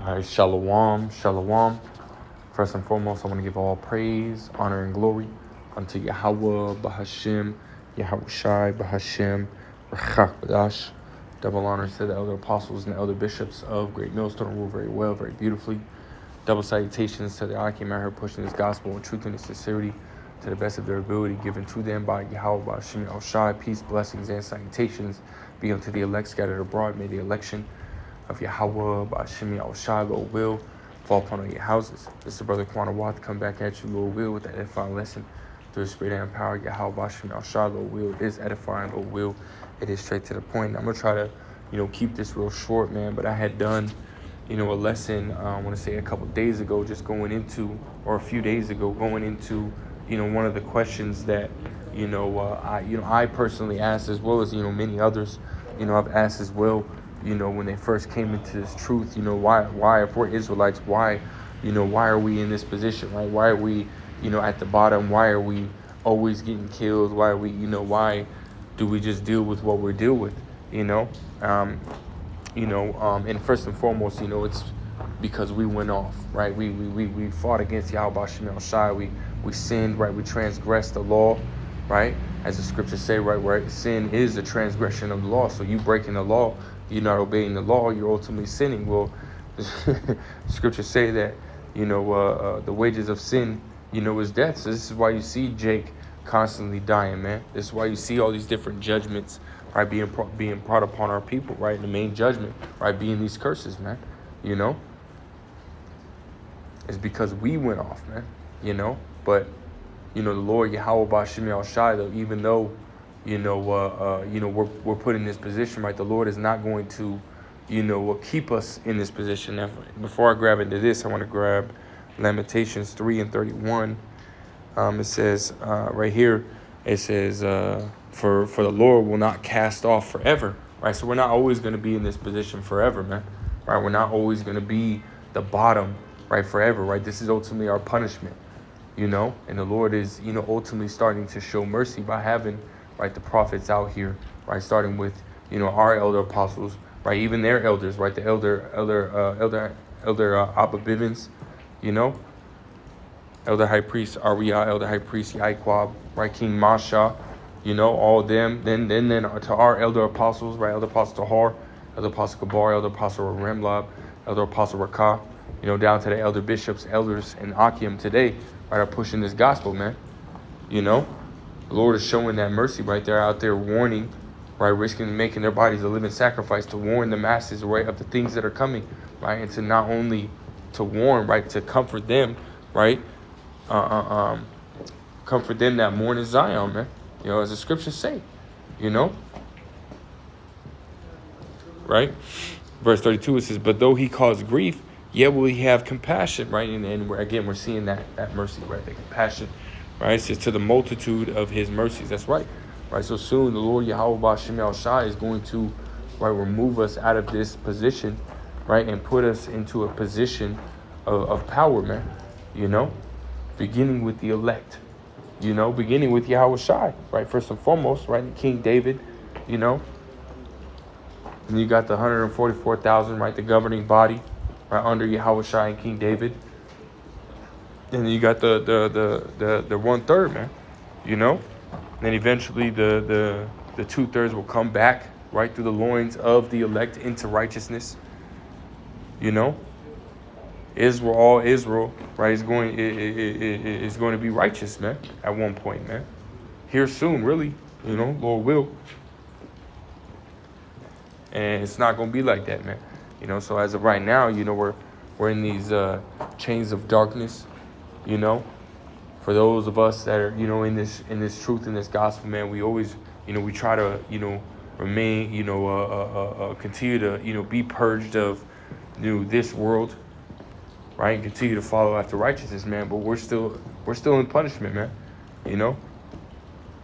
All right, shalom, shalom. First and foremost, I want to give all praise, honor, and glory unto Yahweh, Bahashem, Yahushai, Bahashem, Rachakbadash. Double honors to the elder apostles and the elder bishops of Great Millstone, rule very well, very beautifully. Double salutations to the Akim out here pushing this gospel in truth and in sincerity to the best of their ability, given to them by Yahweh, Bahashem, Yahushai. Peace, blessings, and salutations be unto the elect scattered abroad. May the election of Yahweh, Ba'ashim Yahushai, Lord will, fall upon all your houses. This is Brother Kwana Watt, come back at you, Lord will, with that edifying lesson through the Spirit and power. Yahweh, Ba'ashim Yahushai, Lord will, it is edifying, Lord will, it is straight to the point. I'm going to try to, keep this real short, man, but I had done, a lesson, I want to say a couple days ago, just going into, or a few days ago, going into, one of the questions that, I personally asked, as well as, many others, I've asked as well, when they first came into this truth, why, if we're Israelites, why are we in this position, right? Why are we, at the bottom? Why are we always getting killed? Why are we, why do we just deal with what we're dealing with, and first and foremost, it's because we went off, right? We fought against Yahweh Shemel Shai. We sinned, right? We transgressed the law, right? As the scriptures say, right? Sin is a transgression of the law. So you breaking the law, you're not obeying the law, you're ultimately sinning. Well, scriptures say that, the wages of sin, is death. So this is why you see Jake constantly dying, man. This is why you see all these different judgments, right, being brought upon our people, right? The main judgment, right, being these curses, man. It's because we went off, man. But the Lord Yahweh Ba'ashim Yahushai, though, even though we're put in this position, right? The Lord is not going to, keep us in this position. Now, before I grab into this, I want to grab Lamentations 3:31. It says right here, it says, for the Lord will not cast off forever, right? So we're not always going to be in this position forever, man, right? We're not always going to be the bottom, right, forever, right? This is ultimately our punishment, and the Lord is, ultimately starting to show mercy by having, right, the prophets out here, right, starting with, our elder apostles, right, even their elders, right, the elder Abba Bivens, elder high priest Ariah, elder high priest Yaiquab, right, King Masha, all of them, then to our elder apostles, right, elder apostle Tahar, elder apostle Kabar, elder apostle Remlab, elder apostle Rakah, down to the elder bishops, elders, and Akim today, right, are pushing this gospel, man. The Lord is showing that mercy, right? They're out there warning, right, risking making their bodies a living sacrifice to warn the masses, right, of the things that are coming, right, and to not only to warn, right, to comfort them, right, comfort them that mourn in Zion, man. As the scriptures say, right? Verse 32, it says, but though he caused grief, yet will he have compassion, right? And we're seeing that mercy, right? The compassion, right? It says to the multitude of his mercies. That's right. Right. So soon the Lord Yahweh Ba'ashim Yahushai is going to, right, remove us out of this position, right, and put us into a position of power, man. Beginning with the elect, beginning with Yahweh Shai, right? First and foremost, right? King David, and you got the 144,000, right? The governing body, right, under Yahweh Shai and King David. And then you got the 1/3, man, And then eventually the 2/3 will come back, right, through the loins of the elect into righteousness. Israel, all Israel, right, is going to be righteous, man, at one point, man. Here soon, really, Lord will. And it's not going to be like that, man. So as of right now, we're in these chains of darkness, For those of us that are, in this truth, in this gospel, man, we always, we try to, remain, continue to, be purged of, this world, right? And continue to follow after righteousness, man. But we're still in punishment, man.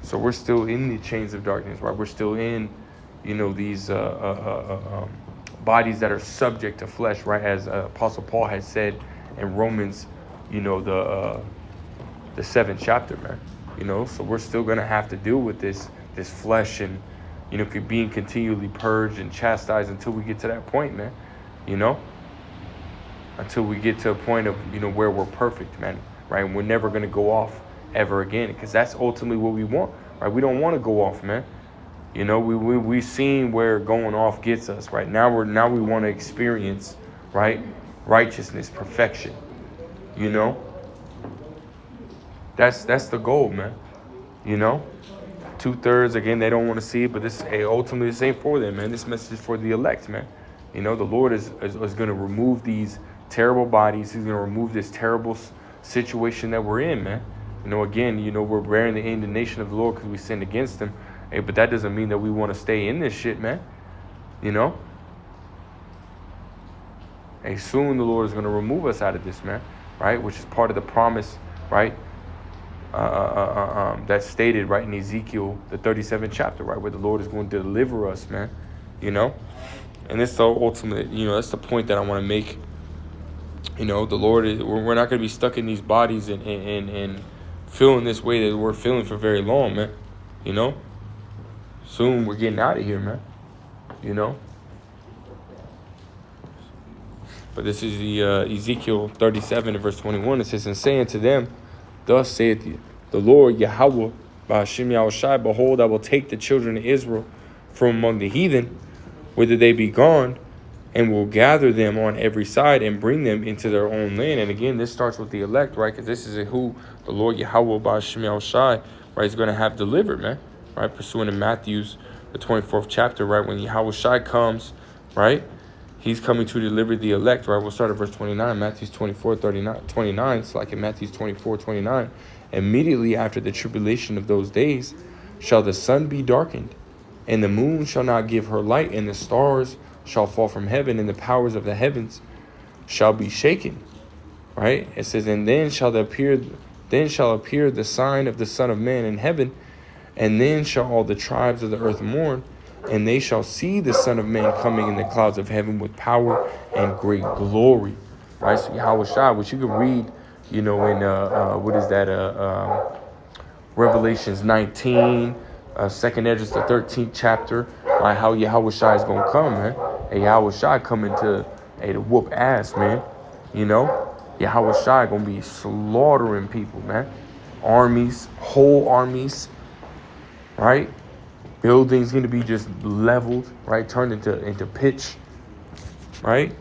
So we're still in the chains of darkness, right? We're still in, these bodies that are subject to flesh, right? As Apostle Paul has said in Romans, the 7th chapter, man. So we're still gonna have to deal with this flesh and, being continually purged and chastised until we get to that point, man. until we get to a point of, where we're perfect, man, right? And we're never going to go off ever again, because that's ultimately what we want, right? We don't want to go off, man. We've seen where going off gets us, right? Now we want to experience, right, righteousness, perfection. That's the goal, man. 2/3, again, they don't want to see it, but ultimately this ain't for them, man. This message is for the elect, man. The Lord is going to remove these terrible bodies. He's going to remove this terrible situation that we're in, man. Again, we're bearing the indignation of the Lord because we sinned against him. Hey, but that doesn't mean that we want to stay in this shit, man. Hey, soon the Lord is going to remove us out of this, man, right? Which is part of the promise, right? That's stated right in Ezekiel, the 37th chapter, right, where the Lord is going to deliver us, man. And it's the ultimate, that's the point that I want to make. The Lord is, we're not going to be stuck in these bodies and feeling this way that we're feeling for very long, man. Soon we're getting out of here, man. But this is the Ezekiel 37 and verse 21. It says, and saying to them, thus saith the Lord Yahweh, Ba'ashem Yahushai, behold, I will take the children of Israel from among the heathen, whither they be gone, and will gather them on every side and bring them into their own land. And again, this starts with the elect, right? Because this is who the Lord Yahweh, Ba'ashem Yahushai, right, is going to have delivered, man. Right, pursuant to Matthew's, the 24th chapter, right, when Yahushai comes, right, he's coming to deliver the elect, right? We'll start at verse 29, Matthew 29. It's like in Matthew 24:29. Immediately after the tribulation of those days shall the sun be darkened, and the moon shall not give her light, and the stars shall fall from heaven, and the powers of the heavens shall be shaken. Right? It says, and then shall appear the sign of the Son of Man in heaven, and then shall all the tribes of the earth mourn, and they shall see the Son of Man coming in the clouds of heaven with power and great glory. Right? So Yahushua, which you can read, in what is that? Revelations 19, 2nd Esdras, the 13th chapter, right? How Yahushua is gonna come, man. Hey, Yahushua coming to whoop ass, man. Yahushua gonna be slaughtering people, man. Armies, whole armies. Right? Buildings going to be just leveled, right? Turned into pitch, right?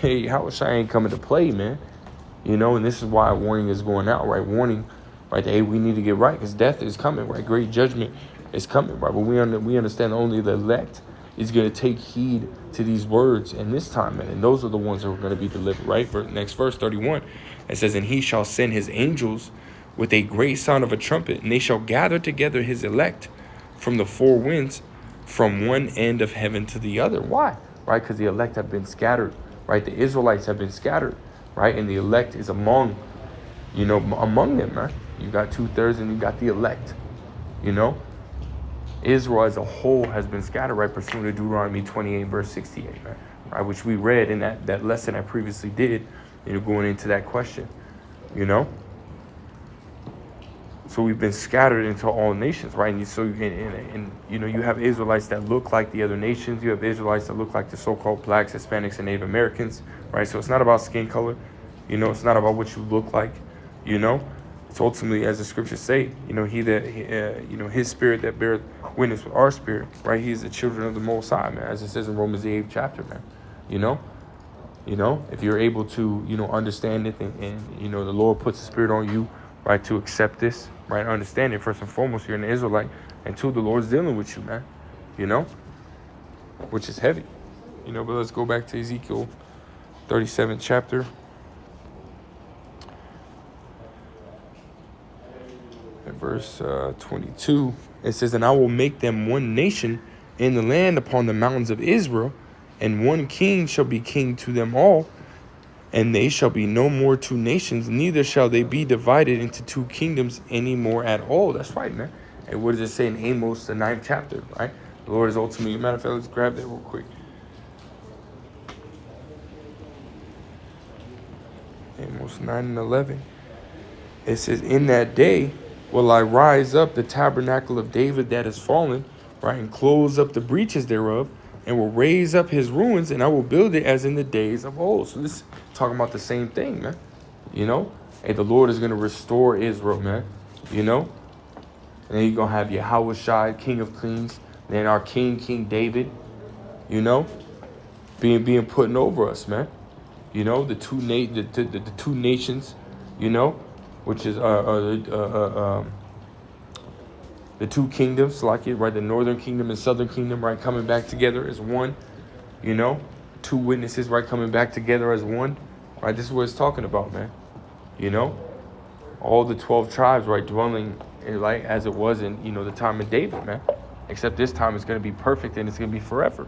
Hey, Yahushua ain't coming to play, man. And this is why warning is going out, right? Warning, right? Hey, we need to get right because death is coming, right? Great judgment is coming, right? But we understand only the elect is going to take heed to these words in this time, man. And those are the ones that are going to be delivered, right? Next verse, 31, it says, and he shall send his angels with a great sound of a trumpet, and they shall gather together his elect from the four winds, from one end of heaven to the other. Why? Right? Because the elect have been scattered, right? The Israelites have been scattered, right? And the elect is among them, right? You got 2/3 and you got the elect, Israel as a whole has been scattered, right? Pursuant to Deuteronomy 28, verse 68, right? Which we read in that lesson I previously did, going into that question, So we've been scattered into all nations, right? And you have Israelites that look like the other nations. You have Israelites that look like the so-called blacks, Hispanics, and Native Americans, right? So it's not about skin color. It's not about what you look like. It's ultimately, as the scriptures say, his spirit that beareth witness with our spirit, right? He is the children of the Most High, man, as it says in Romans the 8th chapter, man. If you're able to, understand it and the Lord puts the spirit on you, right, to accept this, right, understand it. First and foremost, you're an Israelite, and two, the Lord's dealing with you, man, which is heavy, but let's go back to Ezekiel 37th chapter. At verse 22, it says, and I will make them one nation in the land upon the mountains of Israel, and one king shall be king to them all. And they shall be no more two nations, neither shall they be divided into two kingdoms any more at all. That's right, man. And what does it say in Amos, the 9th chapter, right? The Lord is ultimately, matter of fact, let's grab that real quick. Amos 9 and 11. It says, in that day will I rise up the tabernacle of David that is fallen, right, and close up the breaches thereof. and will raise up his ruins, and I will build it as in the days of old. So this is talking about the same thing, man. You know? Hey, the Lord is going to restore Israel, man. You know? And then you're going to have Yahweh Shai, King of Kings. Then our King David, you know, being put over us, man. You know, the two nations, you know, which is the two kingdoms, like it, right? The northern kingdom and southern kingdom, right, coming back together as one. You know, two witnesses, right, coming back together as one. Right, this is what it's talking about, man. You know, all the 12 tribes, right, dwelling like as it was in, you know, the time of David, man. Except this time it's going to be perfect and it's going to be forever.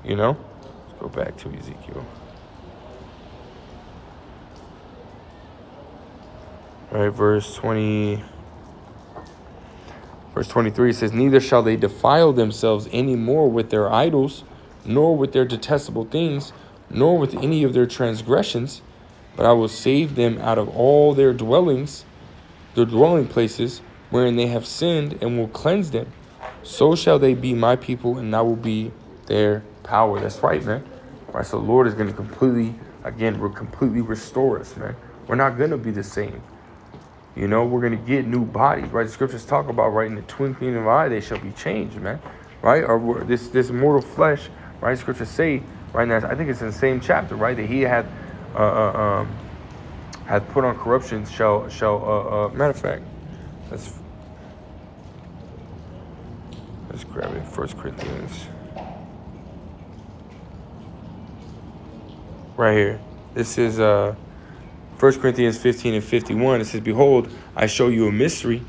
You know? Let's go back to Ezekiel. All right, verse 23 says, neither shall they defile themselves any more with their idols, nor with their detestable things, nor with any of their transgressions, but I will save them out of all their dwelling places, wherein they have sinned, and will cleanse them. So shall they be my people, and I will be their power. That's right, man. All right, so the Lord is going to completely restore us, man. We're not going to be the same. You know, we're going to get new bodies, right? The scriptures talk about, right, in the twinkling of an eye, they shall be changed, man. Right? Or this mortal flesh, right? Scriptures say, right now, I think it's in the same chapter, right, that he had put on corruption shall matter of fact, let's grab it. 1 Corinthians. Right here. This is 1 Corinthians 15 and 51. It says, behold, I show you a mystery.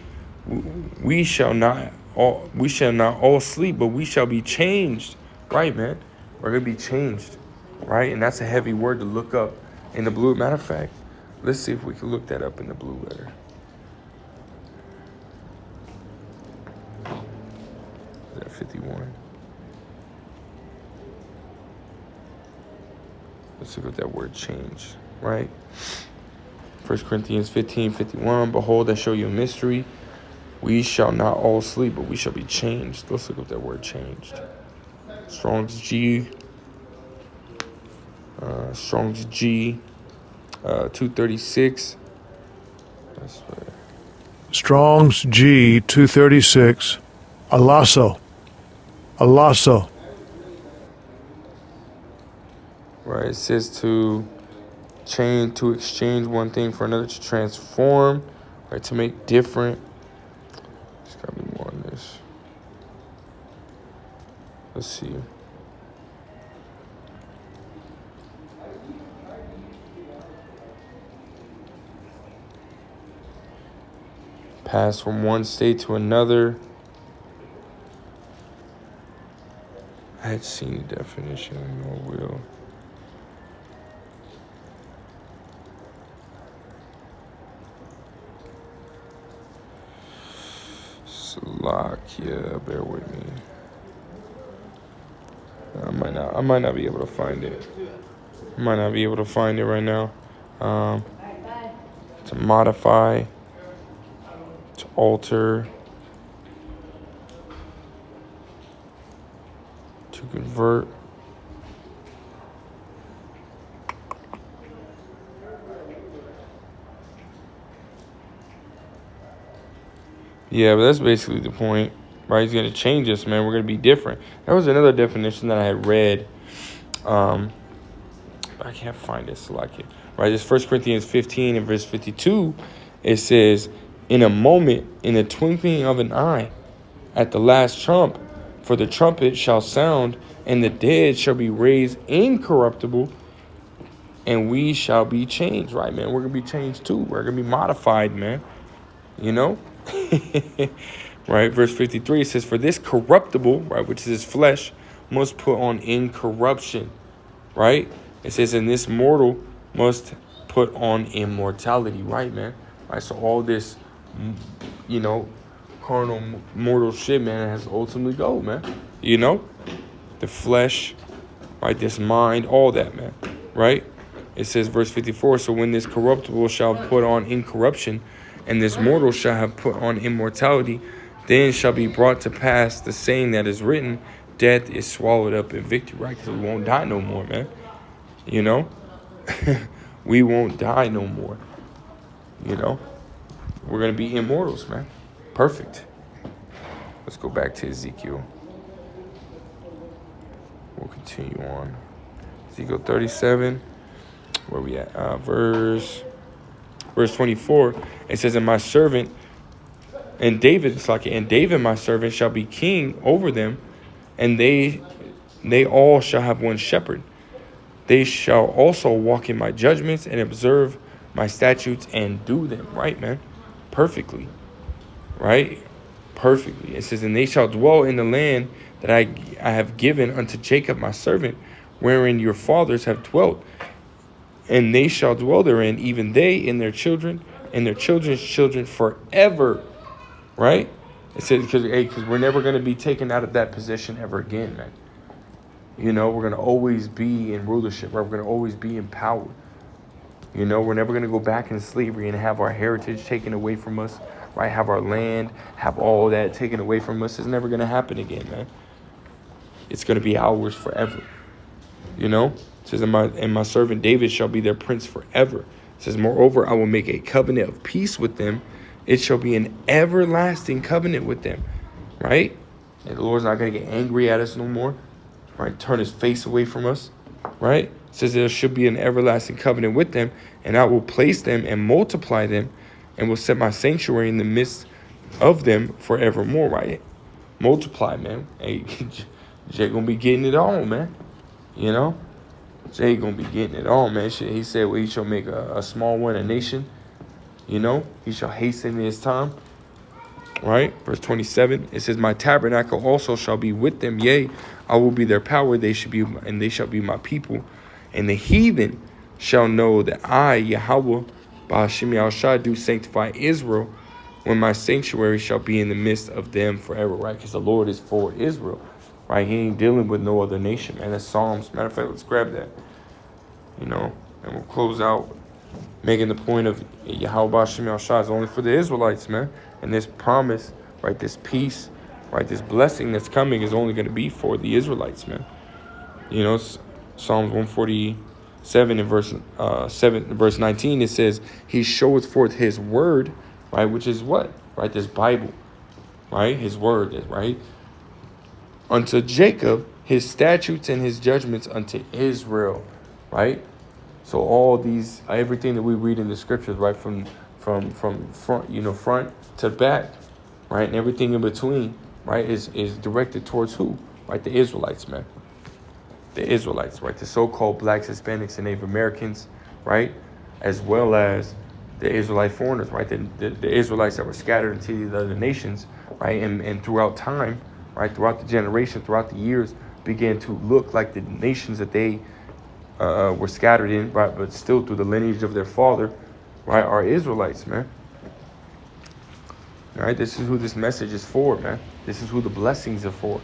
We shall not all sleep, but we shall be changed. Right, man? We're going to be changed. Right? And that's a heavy word to look up in the blue. Matter of fact, let's see if we can look that up in the blue letter. Is that 51? Let's look at that word change, right? 1 Corinthians 15:51. Behold, I show you a mystery. We shall not all sleep, but we shall be changed. Let's look at that word changed. Strong's G 236. That's right. Strong's G 236. Alasso. Right, it says to exchange one thing for another, to transform, right, to make different. There's got to be more on this. Let's see. Pass from one state to another. I had seen the definition, I will. Slovakia, bear with me. I might not be able to find it. Right now. To modify, to alter, to convert. Yeah, but that's basically the point, right? He's going to change us, man. We're going to be different. That was another definition that I had read. I can't find it, so like it. Right, it's 1 Corinthians 15 and verse 52. It says, in a moment, in the twinkling of an eye, at the last trump, for the trumpet shall sound, and the dead shall be raised incorruptible, and we shall be changed. Right, man? We're going to be changed too. We're going to be modified, man. You know? Right, verse 53, it says, for this corruptible, right, which is his flesh, must put on incorruption. Right? It says, and this mortal must put on immortality. Right, man? Right, so all this, you know, carnal, mortal shit, man, has to ultimately go, man. You know? The flesh, right, this mind, all that, man. Right? It says, verse 54, so when this corruptible shall put on incorruption, and this mortal shall have put on immortality, then shall be brought to pass the saying that is written, death is swallowed up in victory, right? Because we won't die no more, man. You know? We won't die no more. You know? We're going to be immortals, man. Perfect. Let's go back to Ezekiel. We'll continue on. Ezekiel 37. Where we at? Verse 24. It says, and my servant, and David, it's like, and David, my servant, shall be king over them, and they all shall have one shepherd. They shall also walk in my judgments and observe my statutes and do them. Right, man? Perfectly. Right? Perfectly. It says, and they shall dwell in the land that I have given unto Jacob my servant, wherein your fathers have dwelt. And they shall dwell therein, even they and their children and their children's children forever. Right? It says, because we're never going to be taken out of that position ever again, man. You know, we're going to always be in rulership, right? We're going to always be in power. You know, we're never going to go back in slavery and have our heritage taken away from us, right? Have our land, have all that taken away from us. It's never going to happen again, man. It's going to be ours forever. You know, it says, and my servant David shall be their prince forever. It says, moreover, I will make a covenant of peace with them. It shall be an everlasting covenant with them, right? And the Lord's not going to get angry at us no more, right? Turn his face away from us, right? It says there should be an everlasting covenant with them, and I will place them and multiply them, and will set my sanctuary in the midst of them forevermore, right? Multiply, man. Hey, Jay gonna be getting it on, man. You know? Jay gonna be getting it on, man. He said, well, he shall make a small one a nation. You know? He shall hasten his time. Right? Verse 27, it says, my tabernacle also shall be with them. Yea, I will be their power. They shall be my people. And the heathen shall know that I, Yahweh, Ba'ashim Yahushua, do sanctify Israel, when my sanctuary shall be in the midst of them forever. Right? Because the Lord is for Israel. Right? He ain't dealing with no other nation, man. That's Psalms. Matter of fact, let's grab that. You know, and we'll close out making the point of Yahweh Ba'ashim Yahushua is only for the Israelites, man. And this promise, right, this peace, right, this blessing that's coming is only going to be for the Israelites, man. You know, Psalms 147 and verse 19, it says, he showeth forth his word, right, which is what? Right, this Bible, right, his word, right, unto Jacob, his statutes and his judgments unto Israel, right? So all these, everything that we read in the scriptures, right, from front, you know, front to back, right, and everything in between, right, is directed towards who? Right, the Israelites, man. The Israelites, right, the so-called blacks, Hispanics, and Native Americans, right, as well as the Israelite foreigners, right, the Israelites that were scattered into the other nations, right, and throughout time, right, throughout the generation, throughout the years, began to look like the nations that they were scattered in, right, but still through the lineage of their father, right, are Israelites, man. All right, this is who this message is for, man. This is who the blessings are for,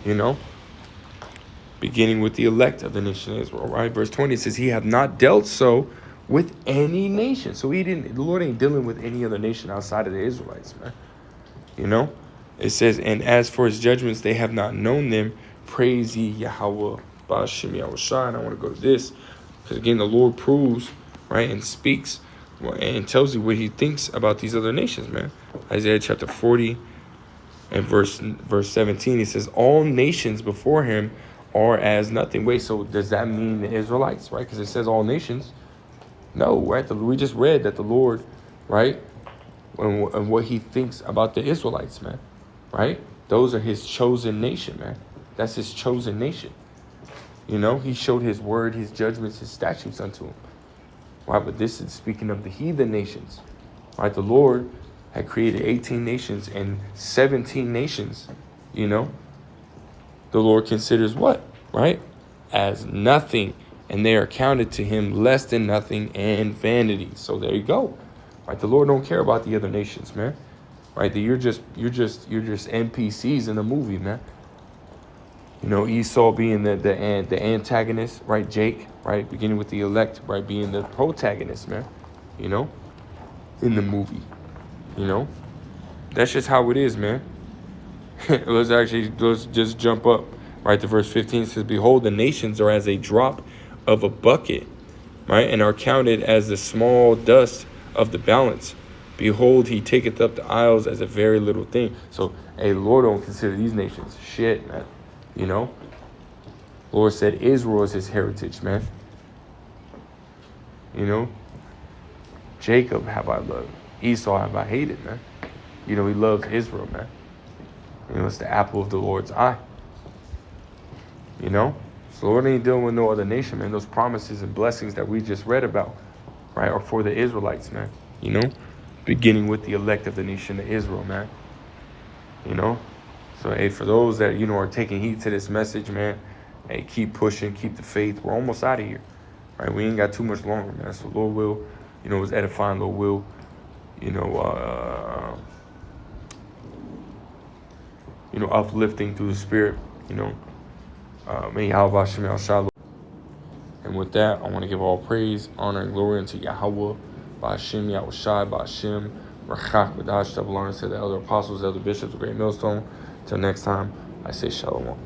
you know. Beginning with the elect of the nation of Israel, right? Verse 20 says, he hath not dealt so with any nation. So the Lord ain't dealing with any other nation outside of the Israelites, man. You know, it says, and as for his judgments, they have not known them. Praise ye Yahweh Ba'ashim Yahushua. And I want to go to this, because again, the Lord proves, right, and speaks and tells you what he thinks about these other nations, man. Isaiah chapter 40 and verse 17, he says, all nations before him are as nothing. Wait, so does that mean the Israelites, right? Because it says all nations. No, right? We just read that the Lord, right, and what he thinks about the Israelites, man, right? Those are his chosen nation, man. That's his chosen nation. You know, he showed his word, his judgments, his statutes unto him. Right, but this is speaking of the heathen nations. Right, the Lord had created 18 nations and 17 nations, you know. The Lord considers what? Right? As nothing. And they are counted to him less than nothing and vanity. So there you go. Right? The Lord don't care about the other nations, man. Right? You're just NPCs in the movie, man. You know, Esau being the antagonist, right? Jake, right? Beginning with the elect, right? Being the protagonist, man. You know, in the movie. You know, that's just how it is, man. Let's just jump up right? The verse 15 says, behold, the nations are as a drop of a bucket, right? And are counted as the small dust of the balance. Behold, he taketh up the isles as a very little thing. So, hey, Lord don't consider these nations shit, man. You know? Lord said Israel is his heritage, man. You know? Jacob have I loved. Esau have I hated, man. You know, he loves Israel, man. You know, it's the apple of the Lord's eye. You know? So Lord ain't dealing with no other nation, man. Those promises and blessings that we just read about, right, are for the Israelites, man. You know? Beginning with the elect of the nation of Israel, man. You know? So, hey, for those that, you know, are taking heed to this message, man, hey, keep pushing, keep the faith. We're almost out of here, right? We ain't got too much longer, man. So Lord will, you know, was edifying. Lord will, you know, uplifting through the Spirit, you know. May Yahweh Shem Yahshua. And with that, I want to give all praise, honor, and glory unto Yahweh, Ba'ashem, Yahushai, Ba'ashem, Rachak, B'dash, double honor to the elder apostles, elder bishops, the great millstone. Till next time, I say shalom.